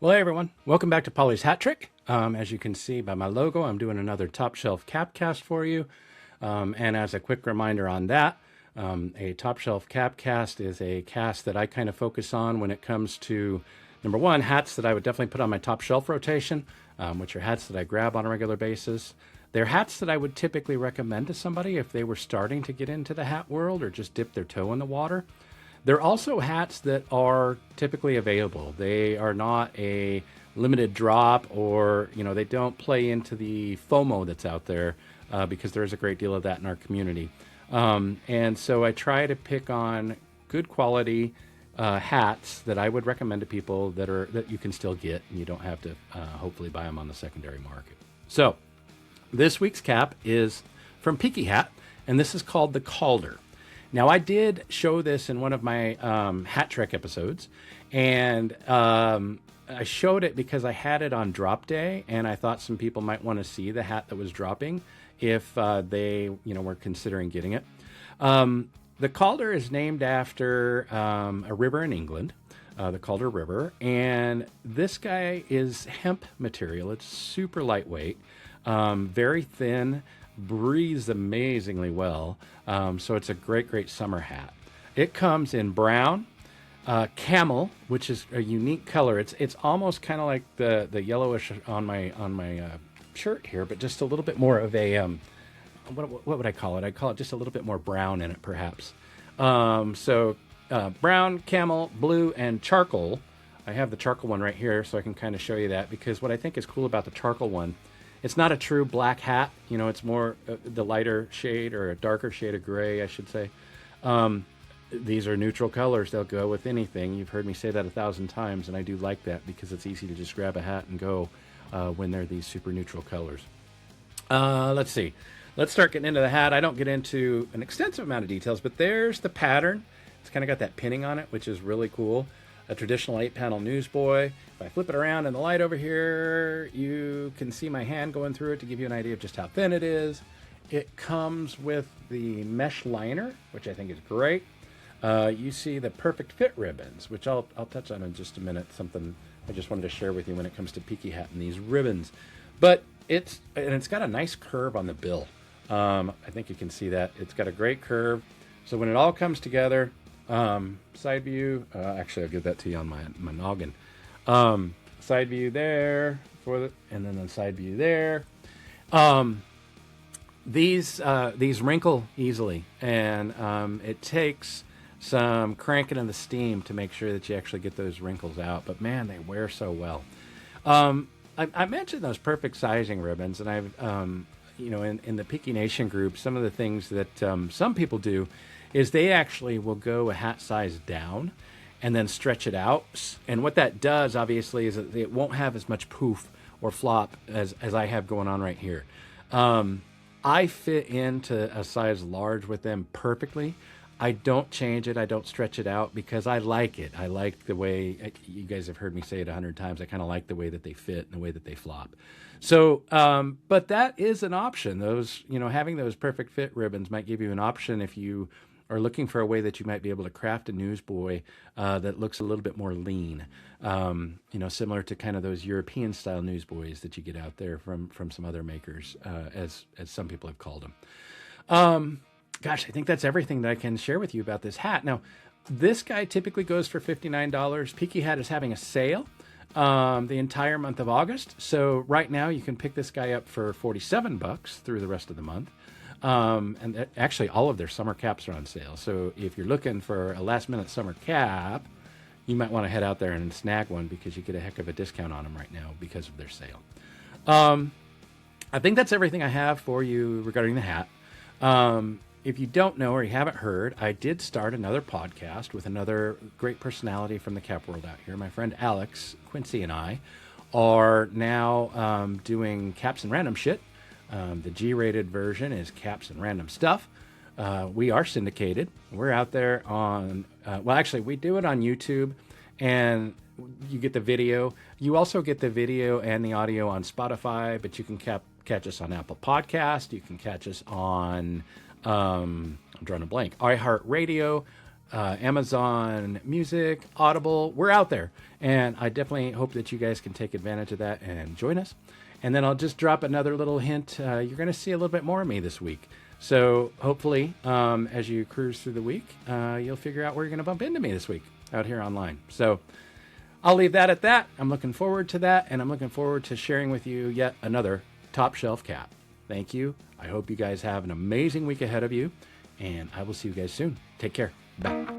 Well, hey everyone, welcome back to Pauly's Hat Trick. As you can see by my logo, I'm doing another top shelf cap cast for you. And as a quick reminder on that, a top shelf cap cast is a cast that I kind of focus on when it comes to, number one, hats that I would definitely put on my top shelf rotation, which are hats that I grab on a regular basis. They're hats that I would typically recommend to somebody if they were starting to get into the hat world or just dip their toe in the water. They're also hats that are typically available. They are not a limited drop, or they don't play into the FOMO that's out there, because there is a great deal of that in our community. And so I try to pick on good quality hats that I would recommend to people that you can still get, and you don't have to hopefully buy them on the secondary market. So this week's cap is from Peaky hat, and this is called the Calder. Now, I did show this in one of my Hat Trick episodes, and I showed it because I had it on drop day, and I thought some people might want to see the hat that was dropping if they were considering getting it. The Calder is named after a river in England, the Calder River, and this guy is hemp material. It's super lightweight, very thin, breathes amazingly well, so it's a great summer hat. It comes in brown, camel, which is a unique color. It's almost kind of like the yellowish on my shirt here, but just a little bit more of a what would I call it? I'd call it just a little bit more brown in it, perhaps. So brown, camel, blue, and charcoal. I have the charcoal one right here, so I can kind of show you that, because what I think is cool about the charcoal one, it's not a true black hat. It's more the lighter shade, or a darker shade of gray, I should say. These are neutral colors. They'll go with anything. You've heard me say that 1,000 times, and I do like that because it's easy to just grab a hat and go when they're these super neutral colors. Let's see. Let's start getting into the hat. I don't get into an extensive amount of details, but there's the pattern. It's kind of got that pinning on it, which is really cool. A traditional 8-panel newsboy. If I flip it around in the light over here, you can see my hand going through it to give you an idea of just how thin it is. It comes with the mesh liner, which I think is great. You see the perfect fit ribbons, which I'll touch on in just a minute. Something I just wanted to share with you when it comes to Peaky hat and these ribbons. But it's got a nice curve on the bill. I think you can see that. It's got a great curve. So when it all comes together, side view, actually I'll give that to you on my noggin. Side view there and then the side view there. These wrinkle easily, and it takes some cranking of the steam to make sure that you actually get those wrinkles out. But man, they wear so well. I mentioned those perfect sizing ribbons, and I've in the Peaky Nation group, some of the things that some people do is they actually will go a hat size down and then stretch it out. And what that does, obviously, is that it won't have as much poof or flop as I have going on right here. I fit into a size large with them perfectly. I don't change it. I don't stretch it out because I like it. I like the way, you guys have heard me say it 100 times, I kind of like the way that they fit and the way that they flop. So, but that is an option. Those, having those perfect fit ribbons might give you an option if you are looking for a way that you might be able to craft a newsboy that looks a little bit more lean, similar to kind of those European style newsboys that you get out there from some other makers, as some people have called them. Gosh, I think that's everything that I can share with you about this hat. Now, this guy typically goes for $59. Peaky hat is having a sale the entire month of August. So right now you can pick this guy up for $47 through the rest of the month. And actually all of their summer caps are on sale. So if you're looking for a last minute summer cap, you might want to head out there and snag one because you get a heck of a discount on them right now because of their sale. I think that's everything I have for you regarding the hat. If you don't know or you haven't heard, I did start another podcast with another great personality from the cap world out here. My friend Alex Quincy and I are now doing Caps and Random Shit. The G-rated version is Caps and Random Stuff. We are syndicated. We're out there on, actually, we do it on YouTube, and you get the video. You also get the video and the audio on Spotify, but you can catch us on Apple Podcast. You can catch us on, I'm drawing a blank, iHeartRadio, Amazon Music, Audible. We're out there. And I definitely hope that you guys can take advantage of that and join us. And then I'll just drop another little hint. You're going to see a little bit more of me this week. So hopefully, as you cruise through the week, you'll figure out where you're going to bump into me this week out here online. So I'll leave that at that. I'm looking forward to that. And I'm looking forward to sharing with you yet another top shelf cap. Thank you. I hope you guys have an amazing week ahead of you. And I will see you guys soon. Take care. Bye.